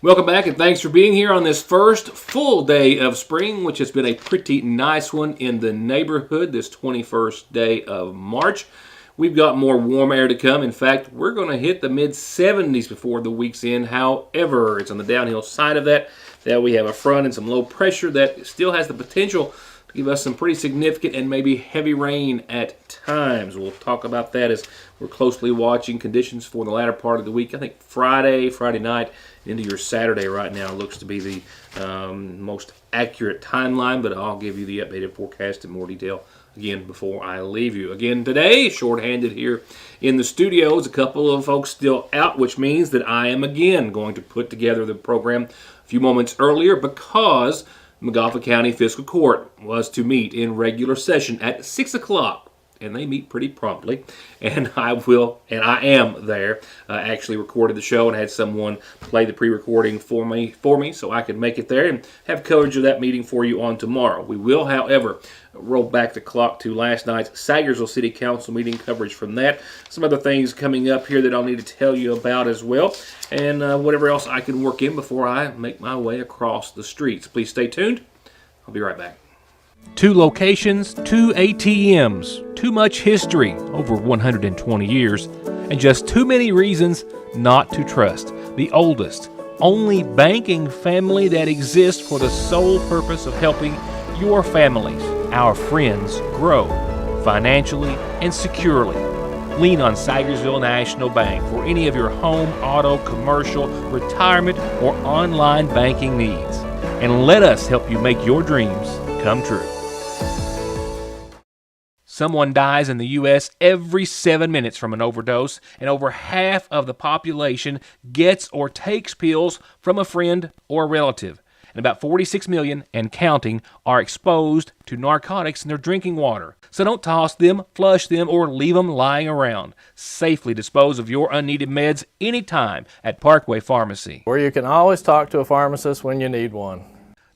Welcome back, and thanks for being here on this first full day of spring, which has been a pretty nice one in the neighborhood this 21st day of March. We've got more warm air to come. In fact, we're going to hit the mid-70s before the week's end. However, it's on the downhill side of that we have a front and some low pressure that still has the potential to give us some pretty significant and maybe heavy rain at times. We'll talk about that as we're closely watching conditions for the latter part of the week. I think Friday night into your Saturday right now looks to be the most accurate timeline, but I'll give you the updated forecast in more detail again before I leave you. Again today, shorthanded here in the studios, a couple of folks still out, which means that I am again going to put together the program a few moments earlier because Montgomery County Fiscal Court was to meet in regular session at 6 o'clock. And they meet pretty promptly, and I am there. Actually recorded the show and had someone play the pre-recording for me so I could make it there and have coverage of that meeting for you on tomorrow. We will, however, roll back the clock to last night's Sagersville City Council meeting, coverage from that. Some other things coming up here that I'll need to tell you about as well, and whatever else I can work in before I make my way across the streets. Please stay tuned. I'll be right back. 2 locations, 2 ATMs, too much history, over 120 years, and just too many reasons not to trust the oldest, only banking family that exists for the sole purpose of helping your families, our friends, grow financially and securely. Lean on Sagersville National Bank for any of your home, auto, commercial, retirement, or online banking needs. And let us help you make your dreams come true. Someone dies in the U.S. every 7 minutes from an overdose, and over half of the population gets or takes pills from a friend or a relative. And about 46 million and counting are exposed to narcotics in their drinking water. So don't toss them, flush them, or leave them lying around. Safely dispose of your unneeded meds anytime at Parkway Pharmacy, where you can always talk to a pharmacist when you need one.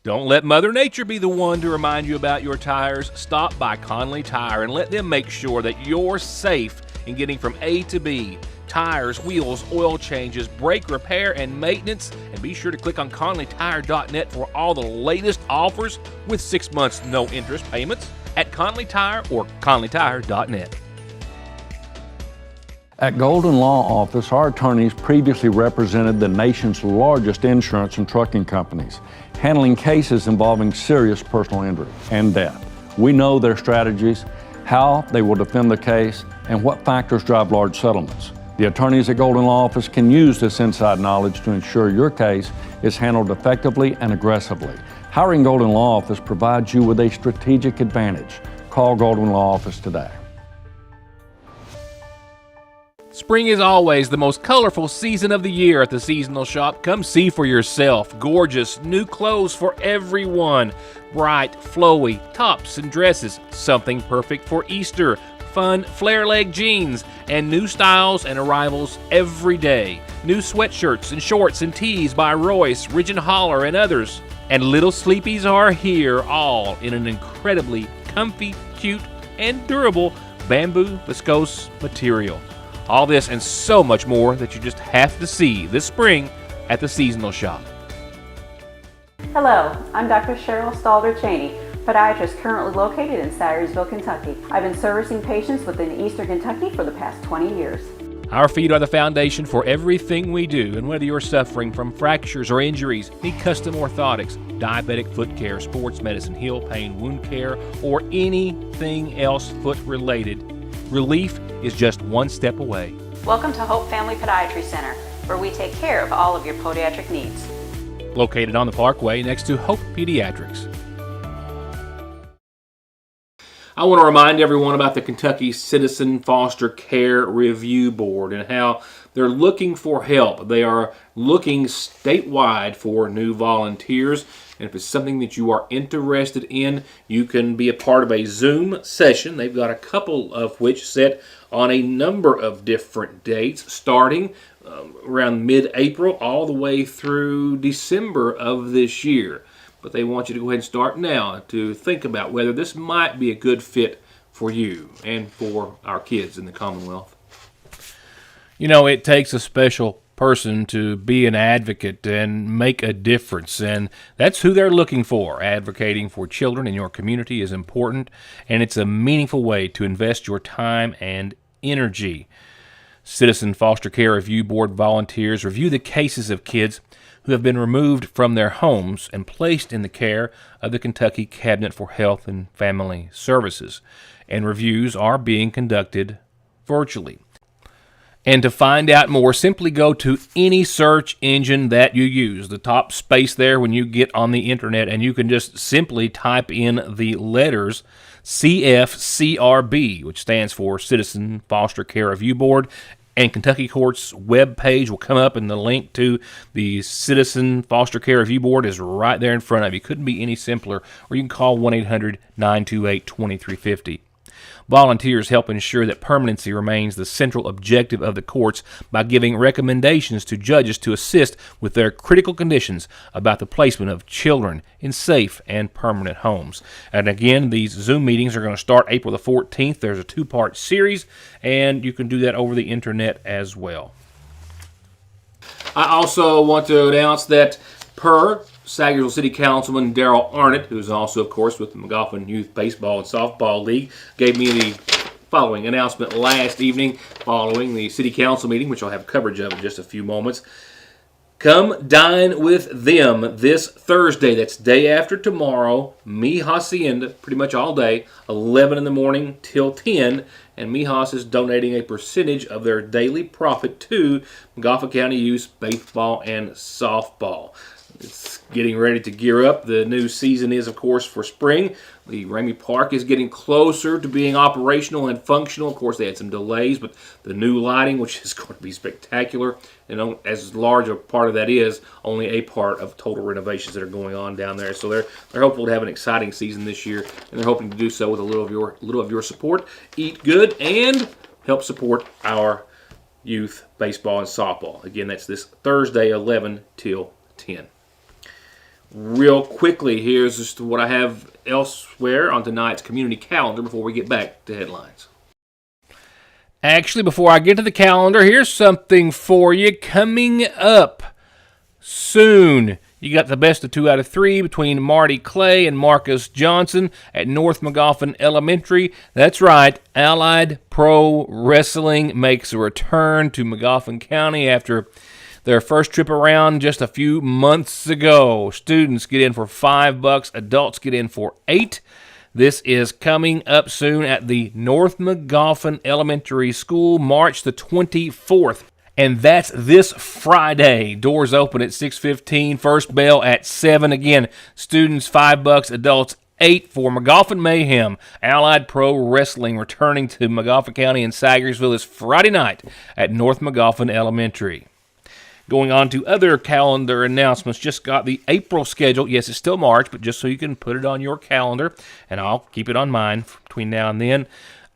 Don't let Mother Nature be the one to remind you about your tires. Stop by Conley Tire and let them make sure that you're safe in getting from A to B. Tires, wheels, oil changes, brake repair, and maintenance. And be sure to click on ConleyTire.net for all the latest offers with 6 months no interest payments at Conley Tire or ConleyTire.net. At Golden Law Office, our attorneys previously represented the nation's largest insurance and trucking companies, handling cases involving serious personal injury and death. We know their strategies, how they will defend the case, and what factors drive large settlements. The attorneys at Golden Law Office can use this inside knowledge to ensure your case is handled effectively and aggressively. Hiring Golden Law Office provides you with a strategic advantage. Call Golden Law Office today. Spring is always the most colorful season of the year at the seasonal shop. Come see for yourself. Gorgeous new clothes for everyone. Bright, flowy tops and dresses. Something perfect for Easter. Fun flare leg jeans and new styles and arrivals every day. New sweatshirts and shorts and tees by Royce, Ridge and Holler, and others. And little sleepies are here, all in an incredibly comfy, cute, and durable bamboo viscose material. All this and so much more that you just have to see this spring at the seasonal shop. Hello, I'm Dr. Cheryl Stalder-Cheney, podiatrist currently located in Sayersville, Kentucky. I've been servicing patients within Eastern Kentucky for the past 20 years. Our feet are the foundation for everything we do, and whether you're suffering from fractures or injuries, need custom orthotics, diabetic foot care, sports medicine, heel pain, wound care, or anything else foot related, relief is just one step away. Welcome to Hope Family Podiatry Center, where we take care of all of your podiatric needs. Located on the Parkway next to Hope Pediatrics. I want to remind everyone about the Kentucky Citizen Foster Care Review Board and how they're looking for help. They are looking statewide for new volunteers. And if it's something that you are interested in, you can be a part of a Zoom session. They've got a couple of which set on a number of different dates, starting around mid-April all the way through December of this year. But they want you to go ahead and start now to think about whether this might be a good fit for you and for our kids in the Commonwealth. You know, it takes a special person to be an advocate and make a difference, and that's who they're looking for. Advocating for children in your community is important, and it's a meaningful way to invest your time and energy. Citizen Foster Care Review Board volunteers review the cases of kids who have been removed from their homes and placed in the care of the Kentucky Cabinet for Health and Family Services, and reviews are being conducted virtually. And to find out more, simply go to any search engine that you use, the top space there when you get on the internet, and you can just simply type in the letters CFCRB, which stands for Citizen Foster Care Review Board, and Kentucky Court's web page will come up, and the link to the Citizen Foster Care Review Board is right there in front of you. Couldn't be any simpler. Or you can call 1-800-928-2350. Volunteers help ensure that permanency remains the central objective of the courts by giving recommendations to judges to assist with their critical conditions about the placement of children in safe and permanent homes. And again, these Zoom meetings are going to start April the 14th. There's a 2-part series, and you can do that over the internet as well. I also want to announce that per Sagersville City Councilman Darrell Arnott, who is also, of course, with the McGoffin Youth Baseball and Softball League, gave me the following announcement last evening following the City Council meeting, which I'll have coverage of in just a few moments. Come dine with them this Thursday. That's day after tomorrow. Mi Hacienda, pretty much all day, 11 in the morning till 10. And Mijas is donating a percentage of their daily profit to McGoffin County Youth Baseball and Softball. It's getting ready to gear up. The new season is, of course, for spring. The Ramey Park is getting closer to being operational and functional. Of course, they had some delays, but the new lighting, which is going to be spectacular, and as large a part of that is, only a part of total renovations that are going on down there. So they're hopeful to have an exciting season this year, and they're hoping to do so with a little of your support. Eat good and help support our youth baseball and softball. Again, that's this Thursday, 11 till 10. Real quickly, here's just what I have elsewhere on tonight's community calendar before we get back to headlines. Actually, before I get to the calendar, here's something for you coming up soon. You got the best of 2 out of 3 between Marty Clay and Marcus Johnson at North McGoffin Elementary. That's right, Allied Pro Wrestling makes a return to McGoffin County after their first trip around just a few months ago. Students get in for $5, adults get in for $8. This is coming up soon at the North McGoffin Elementary School, March the 24th. And that's this Friday. Doors open at 6:15, first bell at 7. Again, students $5, adults $8 for McGoffin Mayhem. Allied Pro Wrestling returning to McGoffin County and Sagersville this Friday night at North McGoffin Elementary. Going on to other calendar announcements, just got the April schedule. Yes, it's still March, but just so you can put it on your calendar, and I'll keep it on mine between now and then.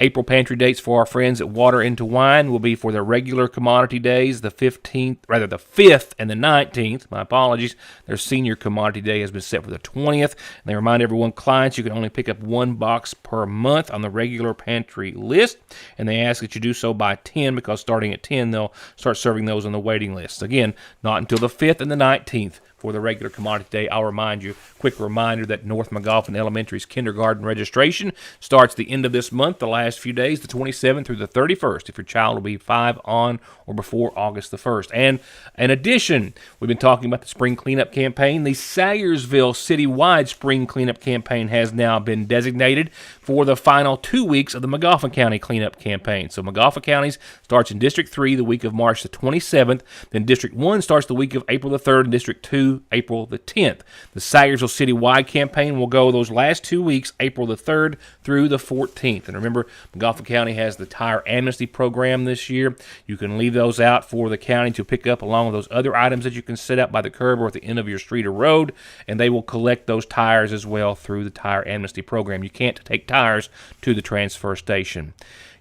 April pantry dates for our friends at Water Into Wine will be for their regular commodity days, the 5th and the 19th. My apologies. Their senior commodity day has been set for the 20th. And they remind everyone, clients, you can only pick up 1 box per month on the regular pantry list. And they ask that you do so by 10 because starting at 10, they'll start serving those on the waiting list. Again, not until the 5th and the 19th. For the regular commodity day, I'll remind you, quick reminder that North McGoffin Elementary's kindergarten registration starts the end of this month, the last few days, the 27th through the 31st, if your child will be 5 on or before August the 1st. And in addition, we've been talking about the spring cleanup campaign. The Sayersville citywide spring cleanup campaign has now been designated for the final 2 weeks of the McGoffin County cleanup campaign. So McGoffin County's starts in District 3 the week of March the 27th, then District 1 starts the week of April the 3rd, and District 2 April the 10th. The Sayersville citywide campaign will go those last 2 weeks, April the 3rd through the 14th. And remember, McGoffin County has the tire amnesty program this year. You can leave those out for the county to pick up along with those other items that you can set out by the curb or at the end of your street or road, and they will collect those tires as well through the tire amnesty program. You can't take tires to the transfer station.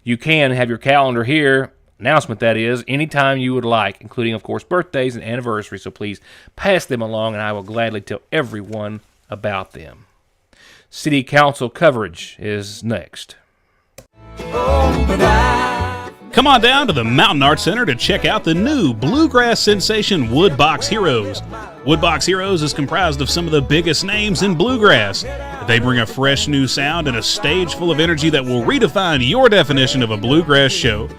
You can have your calendar here, announcement that is, anytime you would like, including, of course, birthdays and anniversaries, so please pass them along and I will gladly tell everyone about them. City Council coverage is next. Come on down to the Mountain Arts Center to check out the new bluegrass sensation Woodbox Heroes. Woodbox Heroes is comprised of some of the biggest names in bluegrass. They bring a fresh new sound and a stage full of energy that will redefine your definition of a bluegrass show.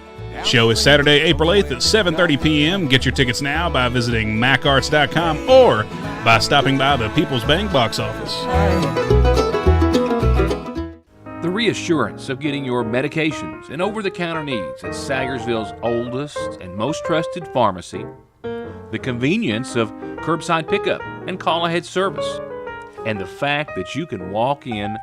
Show is Saturday, April 8th at 7:30 p.m. Get your tickets now by visiting macarts.com or by stopping by the People's Bank box office. The reassurance of getting your medications and over-the-counter needs at Sagersville's oldest and most trusted pharmacy. The convenience of curbside pickup and call-ahead service. And the fact that you can walk in,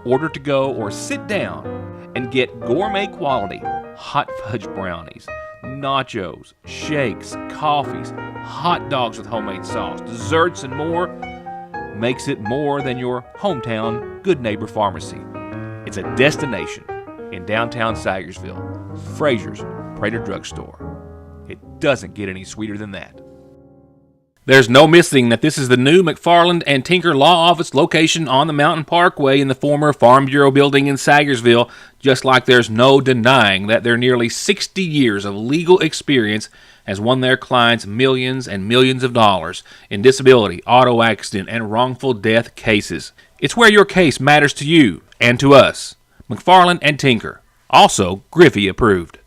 order to go, or sit down and get gourmet quality hot fudge brownies, nachos, shakes, coffees, hot dogs with homemade sauce, desserts, and more makes it more than your hometown Good Neighbor Pharmacy. It's a destination in downtown Sagersville, Frazier's Prater Drugstore. It doesn't get any sweeter than that. There's no missing that this is the new McFarland and Tinker Law Office location on the Mountain Parkway in the former Farm Bureau building in Sagersville, just like there's no denying that their nearly 60 years of legal experience has won their clients millions and millions of dollars in disability, auto accident, and wrongful death cases. It's where your case matters to you and to us. McFarland and Tinker, also Griffey approved.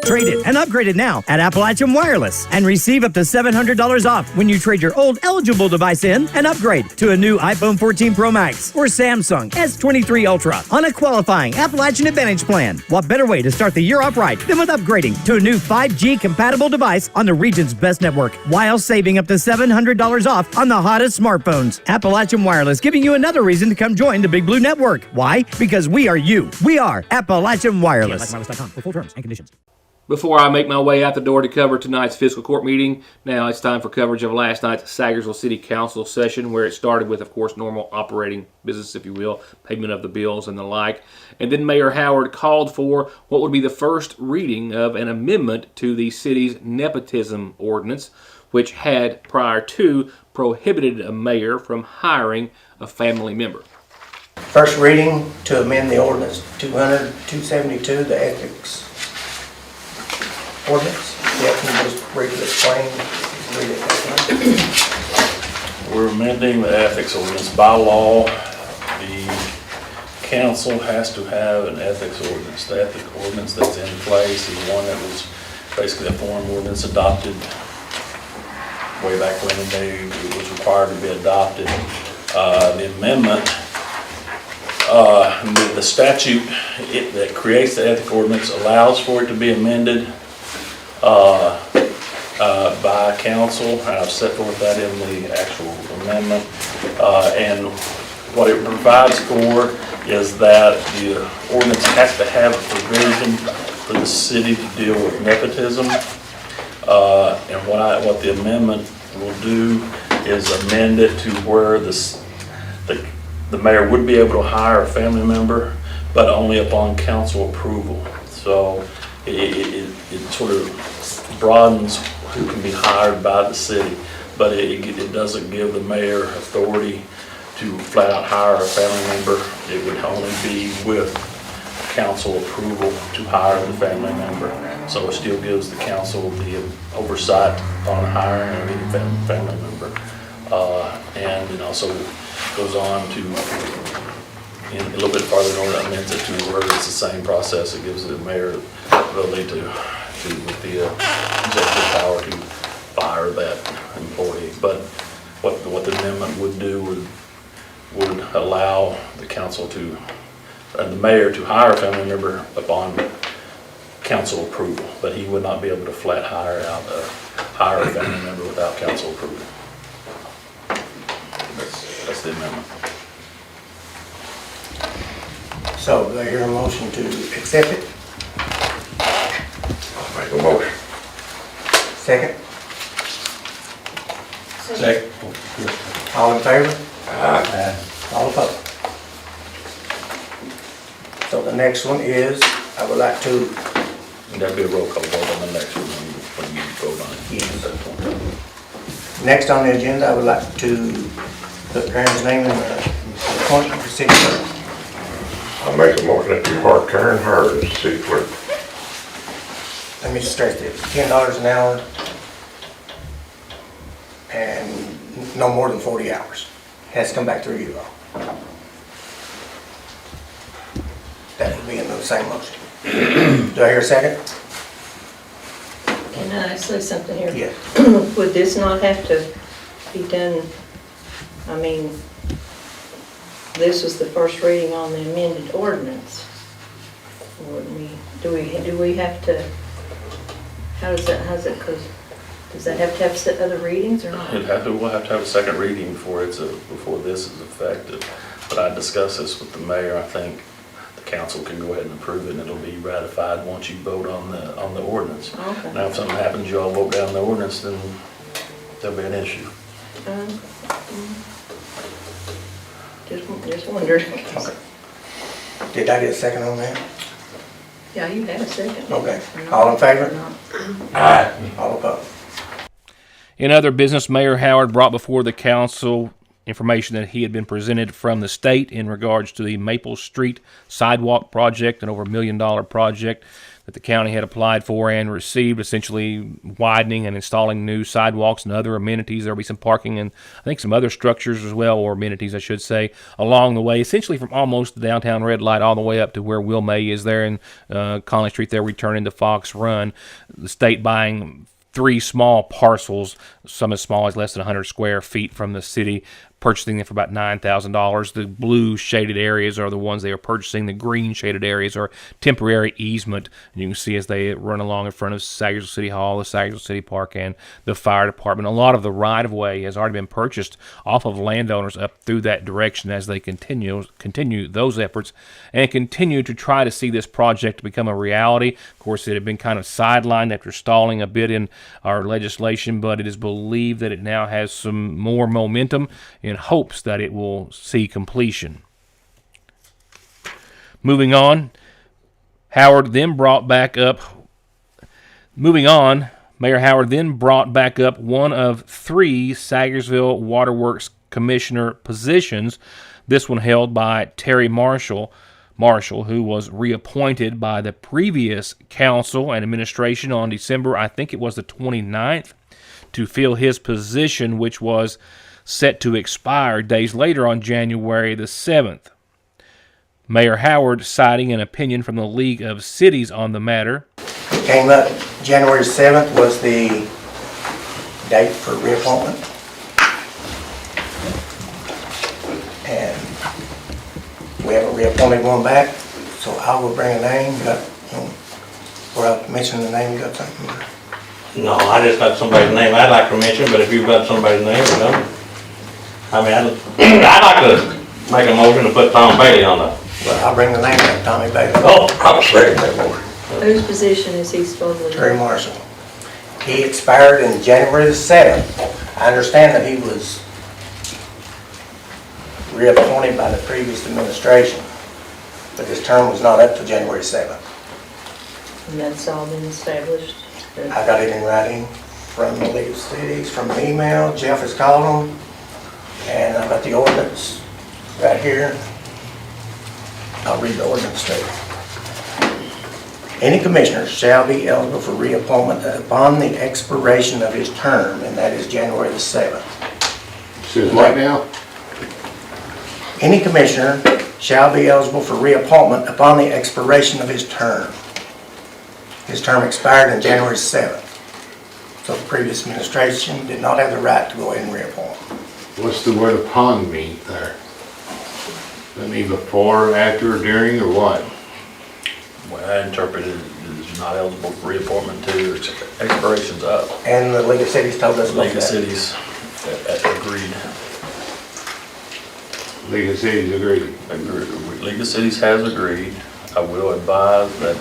Trade it and upgrade it now at Appalachian Wireless and receive up to $700 off when you trade your old eligible device in and upgrade to a new iPhone 14 Pro Max or Samsung S23 Ultra on a qualifying Appalachian Advantage plan. What better way to start the year off right than with upgrading to a new 5G compatible device on the region's best network while saving up to $700 off on the hottest smartphones. Appalachian Wireless giving you another reason to come join the Big Blue Network. Why? Because we are you. We are Appalachian Wireless. AppalachianWireless.com for full terms and conditions. Before I make my way out the door to cover tonight's fiscal court meeting, now it's time for coverage of last night's Sagersville City Council session, where it started with, of course, normal operating business, if you will, payment of the bills and the like. And then Mayor Howard called for what would be the first reading of an amendment to the city's nepotism ordinance, which had, prior to, prohibited a mayor from hiring a family member. First reading to amend the ordinance 272, the ethics ordinance. Yeah, can you just briefly explain? Read it. We're amending the ethics ordinance. By law, the council has to have an ethics ordinance. The ethics ordinance that's in place is one that was basically a form ordinance adopted way back when it was required to be adopted. The amendment, the statute that creates the ethics ordinance allows for it to be amended by council. I've set forth that in the actual amendment, and what it provides for is that the ordinance has to have a provision for the city to deal with nepotism, and what the amendment will do is amend it to where the mayor would be able to hire a family member, but only upon council approval. So it sort of broadens who can be hired by the city, but it doesn't give the mayor authority to flat out hire a family member. It would only be with council approval to hire the family member. So it still gives the council the oversight on hiring of any family member. And it also goes on to, a little bit farther north, that means it to where it's the same process. It gives the mayor the ability with the executive power to fire that employee. But what the amendment would do would allow the council and the mayor to hire a family member upon council approval, but he would not be able to flat hire a family member without council approval. That's the amendment. So, do I hear a motion to accept it? I'll make a motion. Second? Second. All in favor? Aye. All opposed? So the next one is, I would like to, There'd be a roll call vote on the next one when you vote on it. Yes. Next on the agenda, I would like to put Karen's name in the appointment for city clerk. I'll make a motion that we part Karen Hurd as city clerk. let me stress this, $10 an hour and no more than 40 hours. Has to come back through you all. That would be in the same motion. Do I hear a second? Can I say something here? Yes. Would this not have to be done, I mean, this was the first reading on the amended ordinance. Wouldn't we, do we have to, how's it, cause does that have to have other readings or not? We'll have to have a second reading before before this is effective. But I discussed this with the mayor. I think the council can go ahead and approve it, and it'll be ratified once you vote on the ordinance. Okay. Now, if something happens, you all vote down the ordinance, then there'll be an issue. Just wondered. Okay. Did I get a second on that? Yeah, you had a second. Okay. All in favor? Aye. All opposed? In other business, Mayor Howard brought before the council information that he had been presented from the state in regards to the Maple Street sidewalk project, an over $1 million project that the county had applied for and received, essentially widening and installing new sidewalks and other amenities. There will be some parking and I think some other structures as well, or amenities I should say, along the way, essentially from almost the downtown red light all the way up to where Will May is there in Conley Street there, returning to Fox Run. The state buying 3 small parcels, some as small as less than 100 square feet from the city, purchasing them for about $9,000. The blue shaded areas are the ones they are purchasing. The green shaded areas are temporary easement. And you can see as they run along in front of Sagersville City Hall, the Sagersville City Park, and the fire department. A lot of the right-of-way has already been purchased off of landowners up through that direction as they continue those efforts and continue to try to see this project become a reality. Of course, it had been kind of sidelined after stalling a bit in our legislation, but it is believed that it now has some more momentum in hopes that it will see completion. Moving on, Mayor Howard then brought back up one of 3 Sagersville Waterworks Commissioner positions, this one held by Terry Marshall, who was reappointed by the previous council and administration on December, I think it was the 29th, to fill his position, which was set to expire days later on January the 7th. Mayor Howard, citing an opinion from the League of Cities on the matter, Came up, January 7th was the date for reappointment. And we haven't reappointed one back, so I will bring a name. Where I mentioned the name, you got something? No, I just got somebody's name I'd like to mention, but if you've got somebody's name, you know. I mean, I'd like to make a motion to put Tom Bailey on the. Well, I'll bring the name of Tommy Bailey. Oh, I'll second that motion. Whose position is he supposed to Terry Marshall. He expired in January the 7th. I understand that he was reappointed by the previous administration, but his term was not up to January 7th. And that's all been established? I got it in writing from the League of Cities, from an email. Jeff has called him, and I've got the ordinance right here. I'll read the ordinance to you. Any commissioner shall be eligible for reappointment upon the expiration of his term, and that is January the 7th. Says what now? Any commissioner shall be eligible for reappointment upon the expiration of his term. His term expired on January 7th. So the previous administration did not have the right to go ahead and reappoint. What's the word upon mean there? That mean before, after, during, or what? Well, I interpreted it as you're not eligible for reappointment until your expiration's up. And the League of Cities told us about League of that. Cities agreed. League of Cities agreed. League of Cities has agreed. I will advise that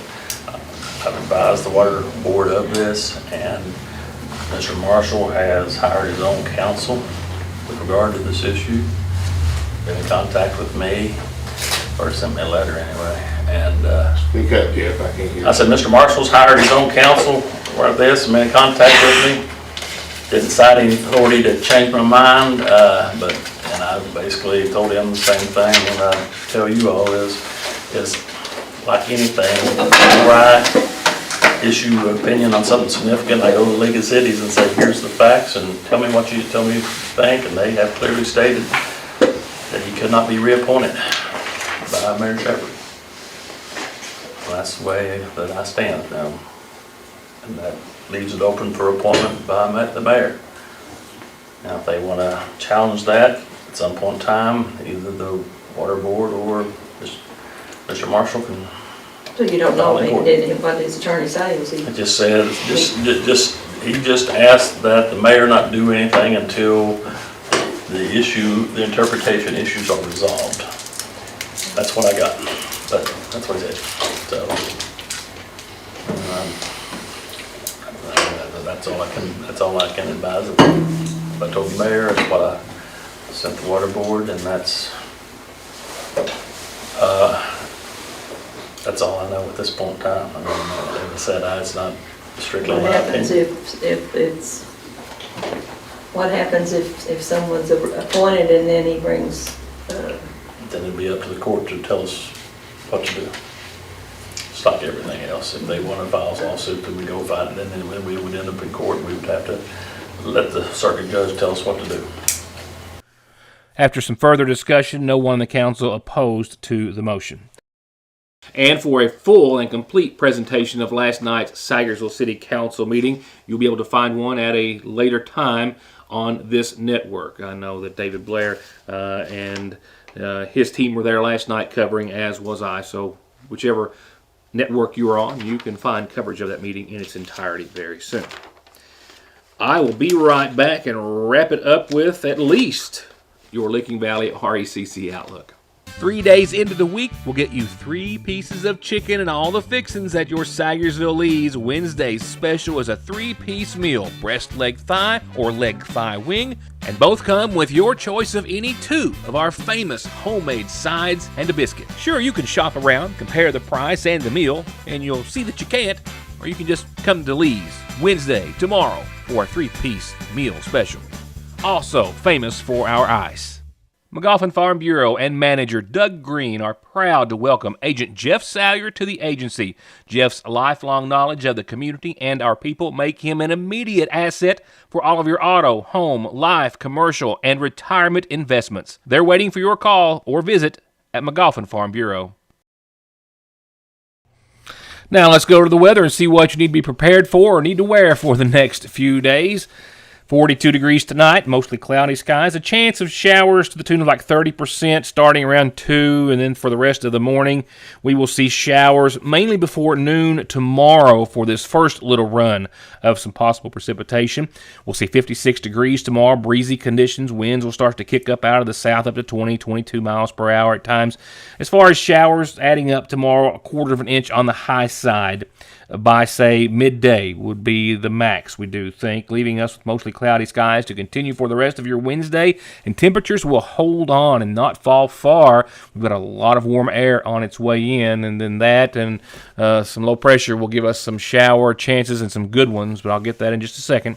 I've advised the water board of this, and Mr. Marshall has hired his own counsel with regard to this issue. Been in contact with me, or sent me a letter anyway, and Speak up, Jeff, I can't hear. I said, Mr. Marshall's hired his own counsel for this, been in contact with me. Didn't cite any authority to change my mind, and I basically told him the same thing when I tell you all is like anything, before I issue an opinion on something significant, I go to the League of Cities and say, here's the facts, and tell me what you think, and they have clearly stated that he could not be reappointed by Mayor Shepherd. Well, that's the way that I stand now, and that leaves it open for appointment by the mayor. Now, if they want to challenge that at some point in time, either the water board or Mr. Marshall can. So you don't know what his attorney say? Was he? It just said, he just asked that the mayor not do anything until the interpretation issues are resolved. That's what I got, but that's what he said. So, that's all I can advise of. I told the mayor, that's what I sent the water board, and that's all I know at this point in time. I mean, like I said, it's not strictly What my happens opinion. What happens if someone's appointed and then he brings, Then it'd be up to the court to tell us what to do. It's like everything else. If they want to file a lawsuit, then we go fight it, and then when we would end up in court, we would have to let the circuit judge tell us what to do. After some further discussion, no one in the council opposed to the motion. And for a full and complete presentation of last night's Sayersville City Council meeting, you'll be able to find one at a later time on this network. I know that David Blair and his team were there last night covering, as was I. So whichever network you are on, you can find coverage of that meeting in its entirety very soon. I will be right back and wrap it up with at least your Licking Valley RECC Outlook. 3 days into the week, we'll get you 3 pieces of chicken and all the fixings at your Sayersville Lee's. Wednesday's special is a 3-piece meal, breast, leg, thigh, or leg, thigh, wing, and both come with your choice of any 2 of our famous homemade sides and a biscuit. Sure, you can shop around, compare the price and the meal, and you'll see that you can't, or you can just come to Lee's Wednesday, tomorrow, for a 3-piece meal special. Also famous for our ice. McGoffin Farm Bureau and manager Doug Green are proud to welcome Agent Jeff Salyer to the agency. Jeff's lifelong knowledge of the community and our people make him an immediate asset for all of your auto, home, life, commercial, and retirement investments. They're waiting for your call or visit at McGoffin Farm Bureau. Now let's go to the weather and see what you need to be prepared for or need to wear for the next few days. 42 degrees tonight, mostly cloudy skies. A chance of showers to the tune of like 30% starting around 2, and then for the rest of the morning, we will see showers mainly before noon tomorrow for this first little run of some possible precipitation. We'll see 56 degrees tomorrow, breezy conditions. Winds will start to kick up out of the south up to 20, 22 miles per hour at times. As far as showers, adding up tomorrow, 1/4 of an inch on the high side. By, say, midday would be the max, we do think, leaving us with mostly cloudy skies to continue for the rest of your Wednesday, and temperatures will hold on and not fall far. We've got a lot of warm air on its way in, and then that and some low pressure will give us some shower chances and some good ones, but I'll get that in just a second.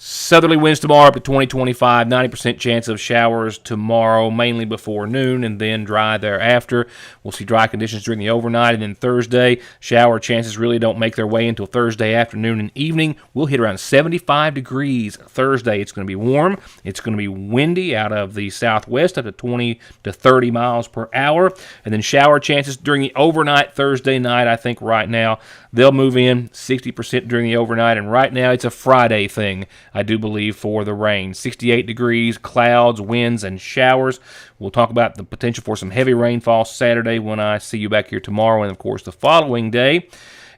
Southerly winds tomorrow up to 20-25, 90% chance of showers tomorrow, mainly before noon, and then dry thereafter. We'll see dry conditions during the overnight, and then Thursday, shower chances really don't make their way until Thursday afternoon and evening. We'll hit around 75 degrees Thursday. It's going to be warm. It's going to be windy out of the southwest up to 20 to 30 miles per hour, and then shower chances during the overnight Thursday night. I think right now they'll move in 60% during the overnight, and right now it's a Friday thing, I do believe, for the rain. 68 degrees, clouds, winds, and showers. We'll talk about the potential for some heavy rainfall Saturday when I see you back here tomorrow, and of course the following day.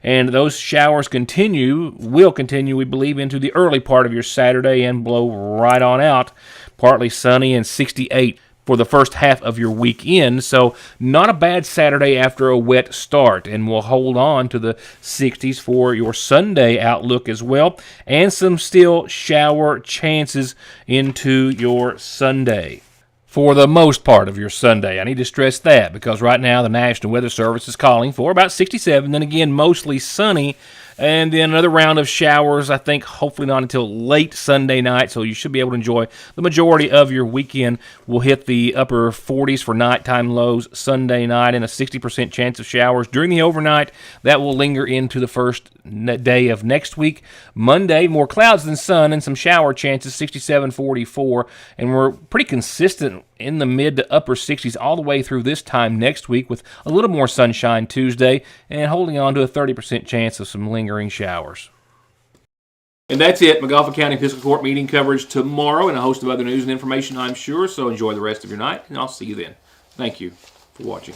And those showers will continue, we believe, into the early part of your Saturday and blow right on out. Partly sunny and 68 for the first half of your weekend, so not a bad Saturday after a wet start, and we'll hold on to the 60s for your Sunday outlook as well, and some still shower chances into your Sunday. For the most part of your Sunday. I need to stress that because right now the National Weather Service is calling for about 67, then again mostly sunny And then another round of showers, I think hopefully not until late Sunday night, so you should be able to enjoy the majority of your weekend. We'll hit the upper 40s for nighttime lows Sunday night and a 60% chance of showers during the overnight. That will linger into the first day of next week. Monday, more clouds than sun and some shower chances, 67-44, and we're pretty consistent in the mid to upper 60s all the way through this time next week with a little more sunshine Tuesday and holding on to a 30% chance of some lingering showers. And that's it. McGoffin County Episcopal Court meeting coverage tomorrow and a host of other news and information, I'm sure. So enjoy the rest of your night, and I'll see you then. Thank you for watching.